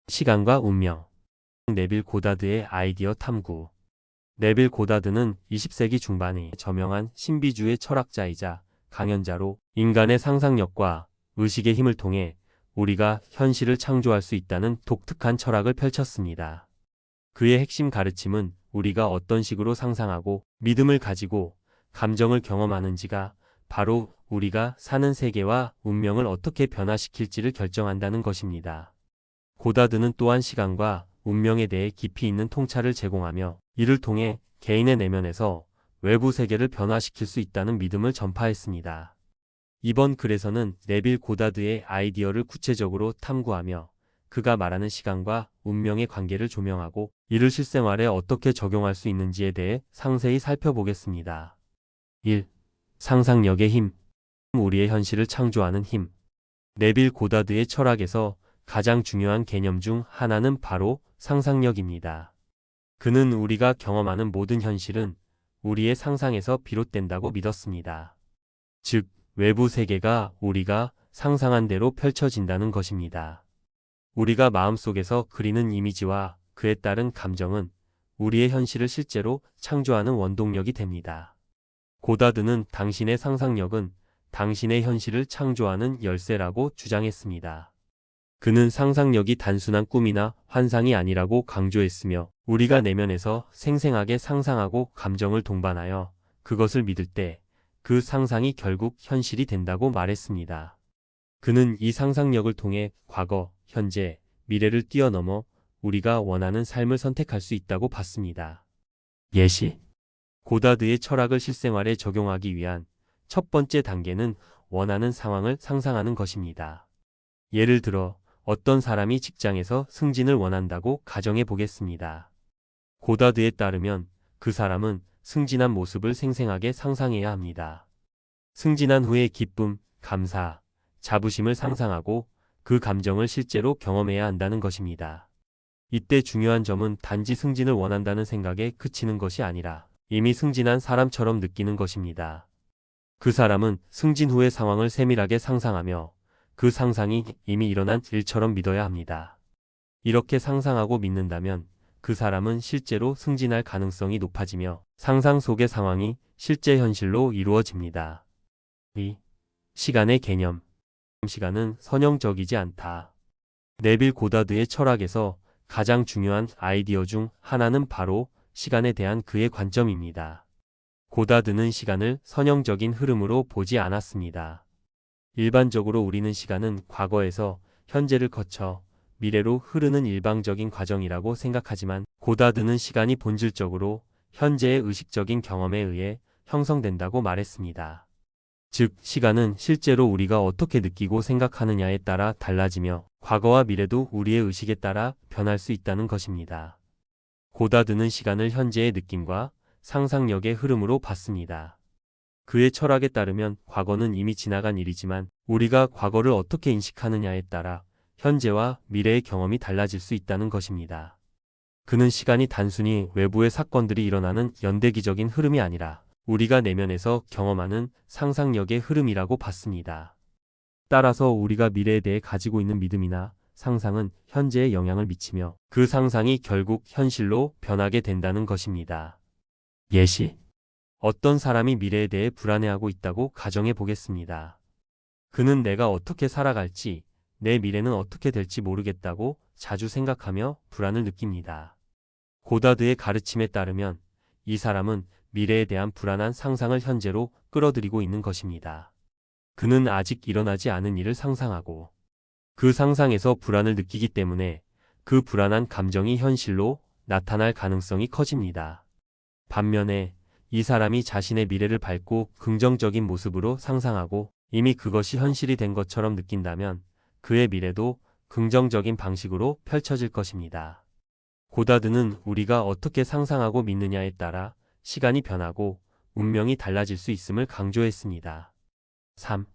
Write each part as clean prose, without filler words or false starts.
시간과 운명. 네빌 고다드의 아이디어 탐구. 네빌 고다드는 20세기 중반의 저명한 신비주의 철학자이자 강연자로 인간의 상상력과 의식의 힘을 통해 우리가 현실을 창조할 수 있다는 독특한 철학을 펼쳤습니다. 그의 핵심 가르침은 우리가 어떤 식으로 상상하고 믿음을 가지고 감정을 경험하는지가 바로 우리가 사는 세계와 운명을 어떻게 변화시킬지를 결정한다는 것입니다. 고다드는 또한 시간과 운명에 대해 깊이 있는 통찰을 제공하며 이를 통해 개인의 내면에서 외부 세계를 변화시킬 수 있다는 믿음을 전파했습니다. 이번 글에서는 네빌 고다드의 아이디어를 구체적으로 탐구하며 그가 말하는 시간과 운명의 관계를 조명하고 이를 실생활에 어떻게 적용할 수 있는지에 대해 상세히 살펴보겠습니다. 1. 상상력의 힘. 우리의 현실을 창조하는 힘. 네빌 고다드의 철학에서 가장 중요한 개념 중 하나는 바로 상상력입니다. 그는 우리가 경험하는 모든 현실은 우리의 상상에서 비롯된다고 믿었습니다. 즉, 외부 세계가 우리가 상상한 대로 펼쳐진다는 것입니다. 우리가 마음속에서 그리는 이미지와 그에 따른 감정은 우리의 현실을 실제로 창조하는 원동력이 됩니다. 고다드는 당신의 상상력은 당신의 현실을 창조하는 열쇠라고 주장했습니다. 그는 상상력이 단순한 꿈이나 환상이 아니라고 강조했으며 우리가 내면에서 생생하게 상상하고 감정을 동반하여 그것을 믿을 때 그 상상이 결국 현실이 된다고 말했습니다. 그는 이 상상력을 통해 과거, 현재, 미래를 뛰어넘어 우리가 원하는 삶을 선택할 수 있다고 봤습니다. 예시. 고다드의 철학을 실생활에 적용하기 위한 첫 번째 단계는 원하는 상황을 상상하는 것입니다. 예를 들어 어떤 사람이 직장에서 승진을 원한다고 가정해 보겠습니다. 고다드에 따르면 그 사람은 승진한 모습을 생생하게 상상해야 합니다. 승진한 후의 기쁨, 감사, 자부심을 상상하고 그 감정을 실제로 경험해야 한다는 것입니다. 이때 중요한 점은 단지 승진을 원한다는 생각에 그치는 것이 아니라 이미 승진한 사람처럼 느끼는 것입니다. 그 사람은 승진 후의 상황을 세밀하게 상상하며 그 상상이 이미 일어난 일처럼 믿어야 합니다. 이렇게 상상하고 믿는다면 그 사람은 실제로 승진할 가능성이 높아지며 상상 속의 상황이 실제 현실로 이루어집니다. 2. 시간의 개념. 시간은 선형적이지 않다. 네빌 고다드의 철학에서 가장 중요한 아이디어 중 하나는 바로 시간에 대한 그의 관점입니다. 고다드는 시간을 선형적인 흐름으로 보지 않았습니다. 일반적으로 우리는 시간은 과거에서 현재를 거쳐 미래로 흐르는 일방적인 과정이라고 생각하지만 고다드는 시간이 본질적으로 현재의 의식적인 경험에 의해 형성된다고 말했습니다. 즉, 시간은 실제로 우리가 어떻게 느끼고 생각하느냐에 따라 달라지며 과거와 미래도 우리의 의식에 따라 변할 수 있다는 것입니다. 고다드는 시간을 현재의 느낌과 상상력의 흐름으로 봤습니다. 그의 철학에 따르면 과거는 이미 지나간 일이지만 우리가 과거를 어떻게 인식하느냐에 따라 현재와 미래의 경험이 달라질 수 있다는 것입니다. 그는 시간이 단순히 외부의 사건들이 일어나는 연대기적인 흐름이 아니라 우리가 내면에서 경험하는 상상력의 흐름이라고 봤습니다. 따라서 우리가 미래에 대해 가지고 있는 믿음이나 상상은 현재에 영향을 미치며 그 상상이 결국 현실로 변하게 된다는 것입니다. 예시. 어떤 사람이 미래에 대해 불안해하고 있다고 가정해 보겠습니다. 그는 내가 어떻게 살아갈지, 내 미래는 어떻게 될지 모르겠다고 자주 생각하며 불안을 느낍니다. 고다드의 가르침에 따르면 이 사람은 미래에 대한 불안한 상상을 현재로 끌어들이고 있는 것입니다. 그는 아직 일어나지 않은 일을 상상하고 그 상상에서 불안을 느끼기 때문에 그 불안한 감정이 현실로 나타날 가능성이 커집니다. 반면에 이 사람이 자신의 미래를 밝고 긍정적인 모습으로 상상하고 이미 그것이 현실이 된 것처럼 느낀다면 그의 미래도 긍정적인 방식으로 펼쳐질 것입니다. 고다드는 우리가 어떻게 상상하고 믿느냐에 따라 시간이 변하고 운명이 달라질 수 있음을 강조했습니다. 3.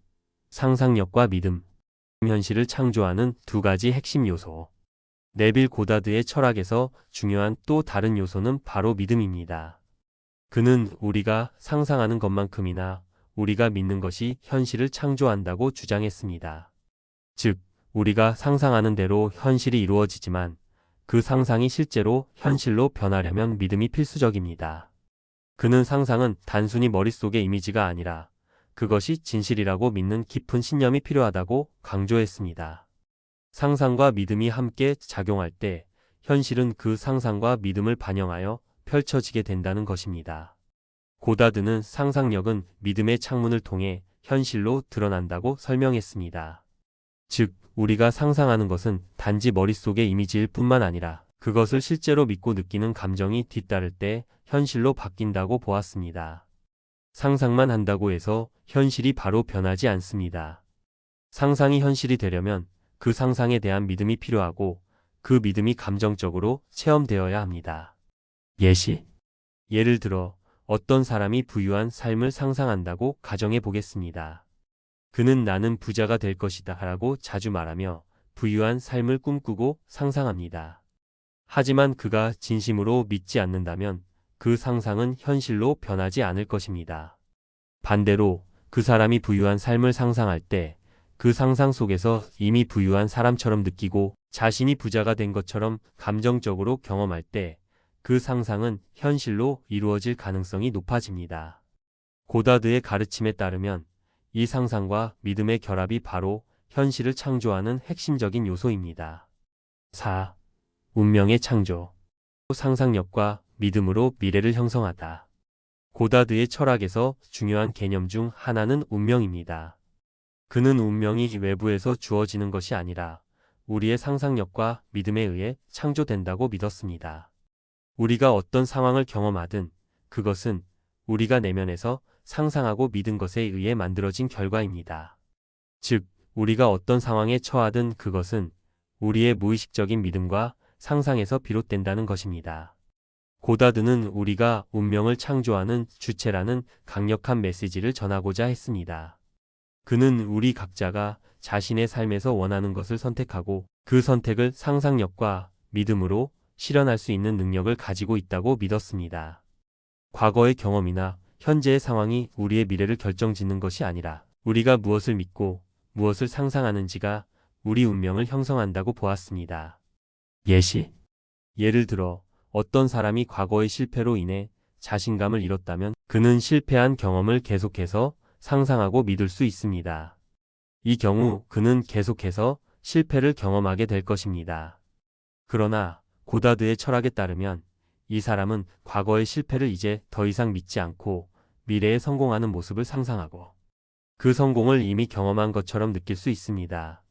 상상력과 믿음. 현실을 창조하는 두 가지 핵심 요소. 네빌 고다드의 철학에서 중요한 또 다른 요소는 바로 믿음입니다. 그는 우리가 상상하는 것만큼이나 우리가 믿는 것이 현실을 창조한다고 주장했습니다. 즉, 우리가 상상하는 대로 현실이 이루어지지만 그 상상이 실제로 현실로 변하려면 믿음이 필수적입니다. 그는 상상은 단순히 머릿속의 이미지가 아니라 그것이 진실이라고 믿는 깊은 신념이 필요하다고 강조했습니다. 상상과 믿음이 함께 작용할 때 현실은 그 상상과 믿음을 반영하여 펼쳐지게 된다는 것입니다. 고다드는 상상력은 믿음의 창문을 통해 현실로 드러난다고 설명했습니다. 즉, 우리가 상상하는 것은 단지 머릿속의 이미지일 뿐만 아니라 그것을 실제로 믿고 느끼는 감정이 뒤따를 때 현실로 바뀐다고 보았습니다. 상상만 한다고 해서 현실이 바로 변하지 않습니다. 상상이 현실이 되려면 그 상상에 대한 믿음이 필요하고 그 믿음이 감정적으로 체험되어야 합니다. 예를 들어 어떤 사람이 부유한 삶을 상상한다고 가정해 보겠습니다. 그는 나는 부자가 될 것이다 라고 자주 말하며 부유한 삶을 꿈꾸고 상상합니다. 하지만 그가 진심으로 믿지 않는다면 그 상상은 현실로 변하지 않을 것입니다. 반대로 그 사람이 부유한 삶을 상상할 때 그 상상 속에서 이미 부유한 사람처럼 느끼고 자신이 부자가 된 것처럼 감정적으로 경험할 때 그 상상은 현실로 이루어질 가능성이 높아집니다. 고다드의 가르침에 따르면 이 상상과 믿음의 결합이 바로 현실을 창조하는 핵심적인 요소입니다. 4. 운명의 창조. 상상력과 믿음으로 미래를 형성하다. 고다드의 철학에서 중요한 개념 중 하나는 운명입니다. 그는 운명이 외부에서 주어지는 것이 아니라 우리의 상상력과 믿음에 의해 창조된다고 믿었습니다. 우리가 어떤 상황을 경험하든 그것은 우리가 내면에서 상상하고 믿은 것에 의해 만들어진 결과입니다. 즉, 우리가 어떤 상황에 처하든 그것은 우리의 무의식적인 믿음과 상상에서 비롯된다는 것입니다. 고다드는 우리가 운명을 창조하는 주체라는 강력한 메시지를 전하고자 했습니다. 그는 우리 각자가 자신의 삶에서 원하는 것을 선택하고 그 선택을 상상력과 믿음으로 실현할 수 있는 능력을 가지고 있다고 믿었습니다. 과거의 경험이나 현재의 상황이 우리의 미래를 결정짓는 것이 아니라 우리가 무엇을 믿고 무엇을 상상하는지가 우리 운명을 형성한다고 보았습니다. 예를 들어 어떤 사람이 과거의 실패로 인해 자신감을 잃었다면 그는 실패한 경험을 계속해서 상상하고 믿을 수 있습니다. 이 경우 그는 계속해서 실패를 경험하게 될 것입니다. 그러나 고다드의 철학에 따르면 이 사람은 과거의 실패를 이제 더 이상 믿지 않고 미래에 성공하는 모습을 상상하고 그 성공을 이미 경험한 것처럼 느낄 수 있습니다.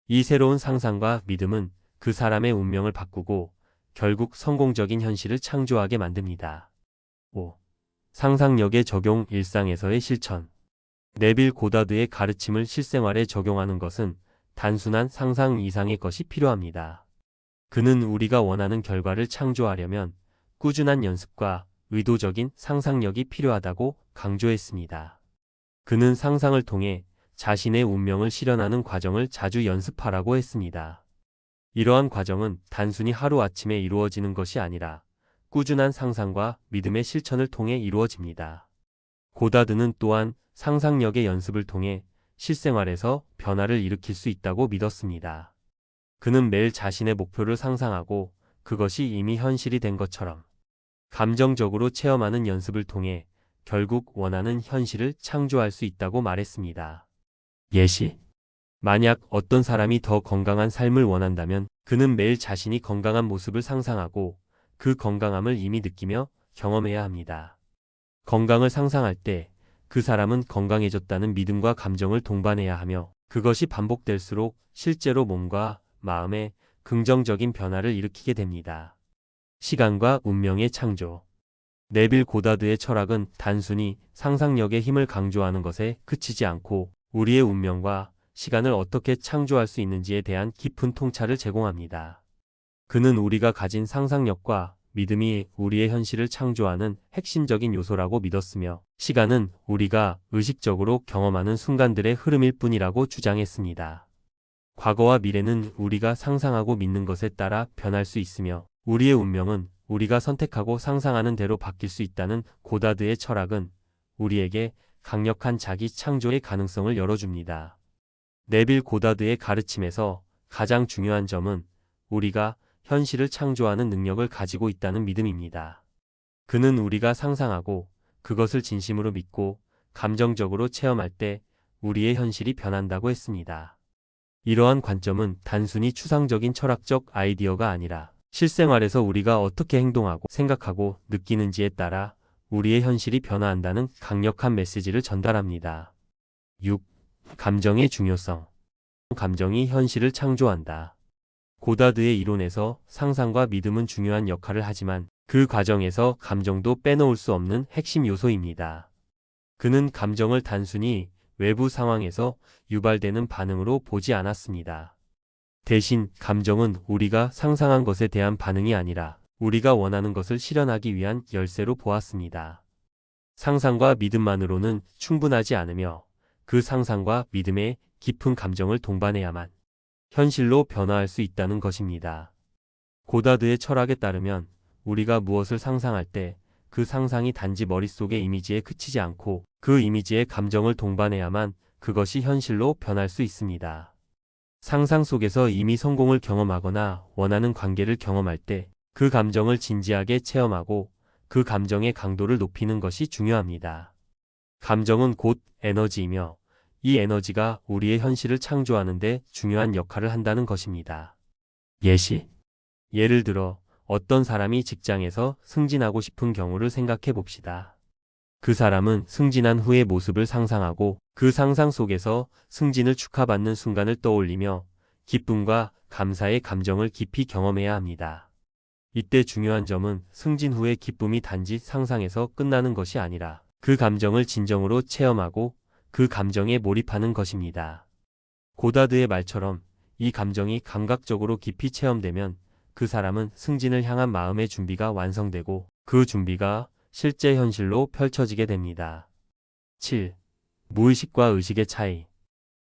이 새로운 상상과 믿음은 그 사람의 운명을 바꾸고 결국 성공적인 현실을 창조하게 만듭니다. 5. 상상력의 적용, 일상에서의 실천. 네빌 고다드의 가르침을 실생활에 적용하는 것은 단순한 상상 이상의 것이 필요합니다. 그는 우리가 원하는 결과를 창조하려면 꾸준한 연습과 의도적인 상상력이 필요하다고 강조했습니다. 그는 상상을 통해 자신의 운명을 실현하는 과정을 자주 연습하라고 했습니다. 이러한 과정은 단순히 하루아침에 이루어지는 것이 아니라 꾸준한 상상과 믿음의 실천을 통해 이루어집니다. 고다드는 또한 상상력의 연습을 통해 실생활에서 변화를 일으킬 수 있다고 믿었습니다. 그는 매일 자신의 목표를 상상하고 그것이 이미 현실이 된 것처럼 감정적으로 체험하는 연습을 통해 결국 원하는 현실을 창조할 수 있다고 말했습니다. 만약 어떤 사람이 더 건강한 삶을 원한다면 그는 매일 자신이 건강한 모습을 상상하고 그 건강함을 이미 느끼며 경험해야 합니다. 건강을 상상할 때 그 사람은 건강해졌다는 믿음과 감정을 동반해야 하며 그것이 반복될수록 실제로 몸과 마음에 긍정적인 변화를 일으키게 됩니다. 시간과 운명의 창조. 네빌 고다드의 철학은 단순히 상상력의 힘을 강조하는 것에 그치지 않고 우리의 운명과 시간을 어떻게 창조할 수 있는지에 대한 깊은 통찰을 제공합니다. 그는 우리가 가진 상상력과 믿음이 우리의 현실을 창조하는 핵심적인 요소라고 믿었으며 시간은 우리가 의식적으로 경험하는 순간들의 흐름일 뿐이라고 주장했습니다. 과거와 미래는 우리가 상상하고 믿는 것에 따라 변할 수 있으며 우리의 운명은 우리가 선택하고 상상하는 대로 바뀔 수 있다는 고다드의 철학은 우리에게 강력한 자기 창조의 가능성을 열어줍니다. 네빌 고다드의 가르침에서 가장 중요한 점은 우리가 현실을 창조하는 능력을 가지고 있다는 믿음입니다. 그는 우리가 상상하고 그것을 진심으로 믿고 감정적으로 체험할 때 우리의 현실이 변한다고 했습니다. 이러한 관점은 단순히 추상적인 철학적 아이디어가 아니라 실생활에서 우리가 어떻게 행동하고 생각하고 느끼는지에 따라 우리의 현실이 변화한다는 강력한 메시지를 전달합니다. 6. 감정의 중요성. 감정이 현실을 창조한다. 고다드의 이론에서 상상과 믿음은 중요한 역할을 하지만 그 과정에서 감정도 빼놓을 수 없는 핵심 요소입니다. 그는 감정을 단순히 외부 상황에서 유발되는 반응으로 보지 않았습니다. 대신 감정은 우리가 상상한 것에 대한 반응이 아니라 우리가 원하는 것을 실현하기 위한 열쇠로 보았습니다. 상상과 믿음만으로는 충분하지 않으며 그 상상과 믿음에 깊은 감정을 동반해야만 현실로 변화할 수 있다는 것입니다. 고다드의 철학에 따르면 우리가 무엇을 상상할 때 그 상상이 단지 머릿속의 이미지에 그치지 않고 그 이미지에 감정을 동반해야만 그것이 현실로 변할 수 있습니다. 상상 속에서 이미 성공을 경험하거나 원하는 관계를 경험할 때 그 감정을 진지하게 체험하고 그 감정의 강도를 높이는 것이 중요합니다. 감정은 곧 에너지이며 이 에너지가 우리의 현실을 창조하는 데 중요한 역할을 한다는 것입니다. 예를 들어 어떤 사람이 직장에서 승진하고 싶은 경우를 생각해 봅시다. 그 사람은 승진한 후의 모습을 상상하고 그 상상 속에서 승진을 축하받는 순간을 떠올리며 기쁨과 감사의 감정을 깊이 경험해야 합니다. 이때 중요한 점은 승진 후의 기쁨이 단지 상상에서 끝나는 것이 아니라 그 감정을 진정으로 체험하고 그 감정에 몰입하는 것입니다. 고다드의 말처럼 이 감정이 감각적으로 깊이 체험되면 그 사람은 승진을 향한 마음의 준비가 완성되고 그 준비가 실제 현실로 펼쳐지게 됩니다. 7. 무의식과 의식의 차이.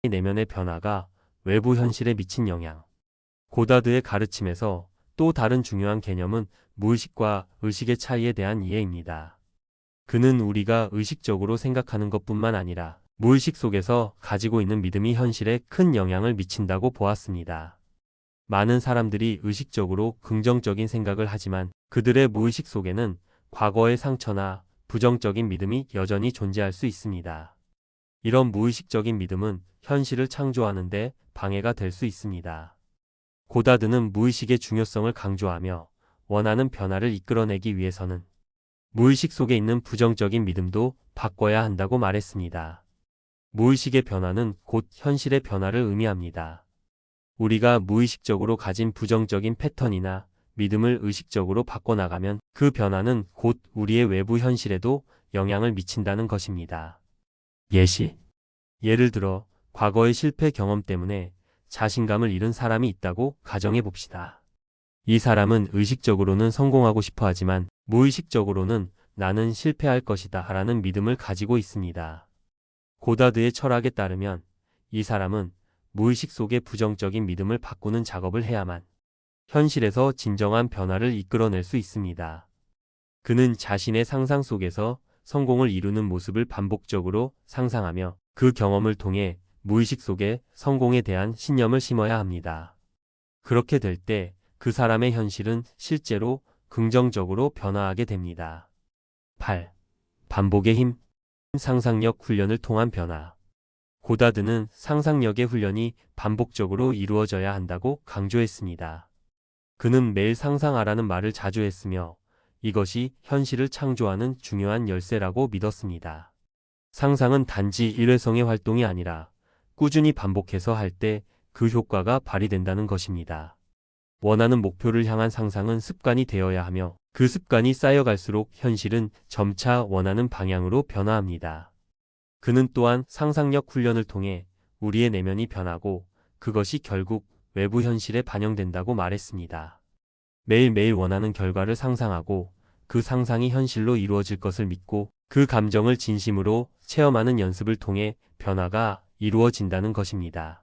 내면의 변화가 외부 현실에 미친 영향. 고다드의 가르침에서 또 다른 중요한 개념은 무의식과 의식의 차이에 대한 이해입니다. 그는 우리가 의식적으로 생각하는 것뿐만 아니라 무의식 속에서 가지고 있는 믿음이 현실에 큰 영향을 미친다고 보았습니다. 많은 사람들이 의식적으로 긍정적인 생각을 하지만 그들의 무의식 속에는 과거의 상처나 부정적인 믿음이 여전히 존재할 수 있습니다. 이런 무의식적인 믿음은 현실을 창조하는데 방해가 될 수 있습니다. 고다드는 무의식의 중요성을 강조하며 원하는 변화를 이끌어내기 위해서는 무의식 속에 있는 부정적인 믿음도 바꿔야 한다고 말했습니다. 무의식의 변화는 곧 현실의 변화를 의미합니다. 우리가 무의식적으로 가진 부정적인 패턴이나 믿음을 의식적으로 바꿔나가면 그 변화는 곧 우리의 외부 현실에도 영향을 미친다는 것입니다. 예를 들어 과거의 실패 경험 때문에 자신감을 잃은 사람이 있다고 가정해 봅시다. 이 사람은 의식적으로는 성공하고 싶어 하지만 무의식적으로는 나는 실패할 것이다 라는 믿음을 가지고 있습니다. 고다드의 철학에 따르면 이 사람은 무의식 속의 부정적인 믿음을 바꾸는 작업을 해야만 현실에서 진정한 변화를 이끌어낼 수 있습니다. 그는 자신의 상상 속에서 성공을 이루는 모습을 반복적으로 상상하며 그 경험을 통해 무의식 속에 성공에 대한 신념을 심어야 합니다. 그렇게 될 때 그 사람의 현실은 실제로 긍정적으로 변화하게 됩니다. 8. 반복의 힘. 상상력 훈련을 통한 변화. 고다드는 상상력의 훈련이 반복적으로 이루어져야 한다고 강조했습니다. 그는 매일 상상하라는 말을 자주 했으며 이것이 현실을 창조하는 중요한 열쇠라고 믿었습니다. 상상은 단지 일회성의 활동이 아니라 꾸준히 반복해서 할 때 그 효과가 발휘된다는 것입니다. 원하는 목표를 향한 상상은 습관이 되어야 하며 그 습관이 쌓여갈수록 현실은 점차 원하는 방향으로 변화합니다. 그는 또한 상상력 훈련을 통해 우리의 내면이 변하고 그것이 결국 외부 현실에 반영된다고 말했습니다. 매일매일 원하는 결과를 상상하고 그 상상이 현실로 이루어질 것을 믿고 그 감정을 진심으로 체험하는 연습을 통해 변화가 이루어진다는 것입니다.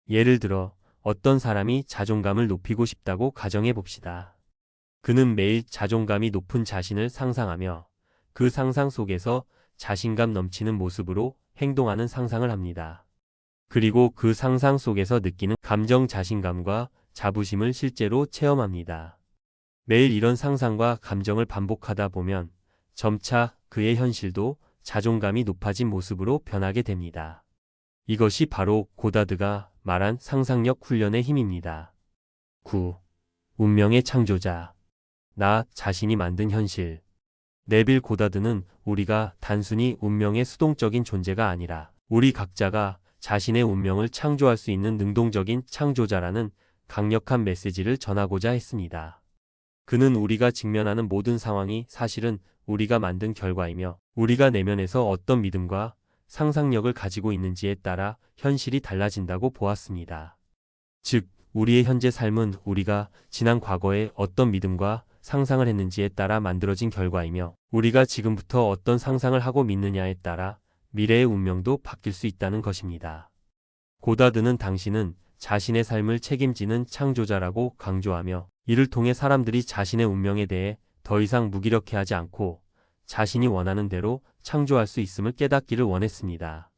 예를 들어 어떤 사람이 자존감을 높이고 싶다고 가정해 봅시다. 그는 매일 자존감이 높은 자신을 상상하며 그 상상 속에서 자신감 넘치는 모습으로 행동하는 상상을 합니다. 그리고 그 상상 속에서 느끼는 감정 자신감과 자부심을 실제로 체험합니다. 매일 이런 상상과 감정을 반복하다 보면 점차 그의 현실도 자존감이 높아진 모습으로 변하게 됩니다. 이것이 바로 고다드가 말한 상상력 훈련의 힘입니다. 9. 운명의 창조자. 나 자신이 만든 현실. 네빌 고다드는 우리가 단순히 운명의 수동적인 존재가 아니라 우리 각자가 자신의 운명을 창조할 수 있는 능동적인 창조자라는 강력한 메시지를 전하고자 했습니다. 그는 우리가 직면하는 모든 상황이 사실은 우리가 만든 결과이며 우리가 내면에서 어떤 믿음과 상상력을 가지고 있는지에 따라 현실이 달라진다고 보았습니다. 즉, 우리의 현재 삶은 우리가 지난 과거에 어떤 믿음과 상상을 했는지에 따라 만들어진 결과이며 우리가 지금부터 어떤 상상을 하고 믿느냐에 따라 미래의 운명도 바뀔 수 있다는 것입니다. 고다드는 당신은 자신의 삶을 책임지는 창조자라고 강조하며 이를 통해 사람들이 자신의 운명에 대해 더 이상 무기력해하지 않고 자신이 원하는 대로 창조할 수 있음을 깨닫기를 원했습니다.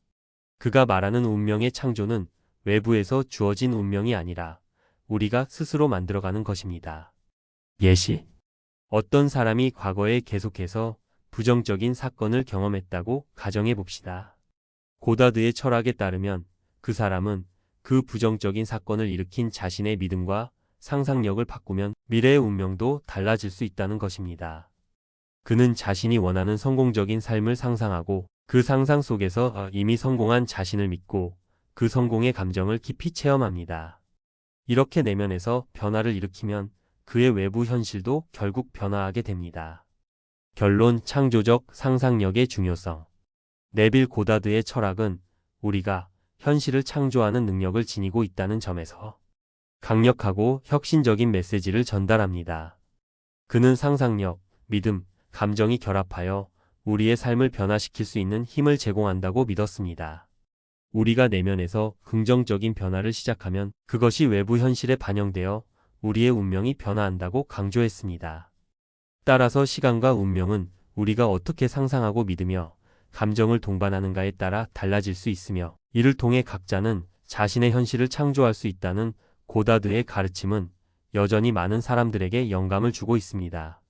그가 말하는 운명의 창조는 외부에서 주어진 운명이 아니라 우리가 스스로 만들어가는 것입니다. 예시. 어떤 사람이 과거에 계속해서 부정적인 사건을 경험했다고 가정해 봅시다. 고다드의 철학에 따르면 그 사람은 그 부정적인 사건을 일으킨 자신의 믿음과 상상력을 바꾸면 미래의 운명도 달라질 수 있다는 것입니다. 그는 자신이 원하는 성공적인 삶을 상상하고 그 상상 속에서 이미 성공한 자신을 믿고 그 성공의 감정을 깊이 체험합니다. 이렇게 내면에서 변화를 일으키면 그의 외부 현실도 결국 변화하게 됩니다. 결론. 창조적 상상력의 중요성. 네빌 고다드의 철학은 우리가 현실을 창조하는 능력을 지니고 있다는 점에서 강력하고 혁신적인 메시지를 전달합니다. 그는 상상력, 믿음, 감정이 결합하여 우리의 삶을 변화시킬 수 있는 힘을 제공한다고 믿었습니다. 우리가 내면에서 긍정적인 변화를 시작하면 그것이 외부 현실에 반영되어 우리의 운명이 변화한다고 강조했습니다. 따라서 시간과 운명은 우리가 어떻게 상상하고 믿으며 감정을 동반하는가에 따라 달라질 수 있으며 이를 통해 각자는 자신의 현실을 창조할 수 있다는 고다드의 가르침은 여전히 많은 사람들에게 영감을 주고 있습니다.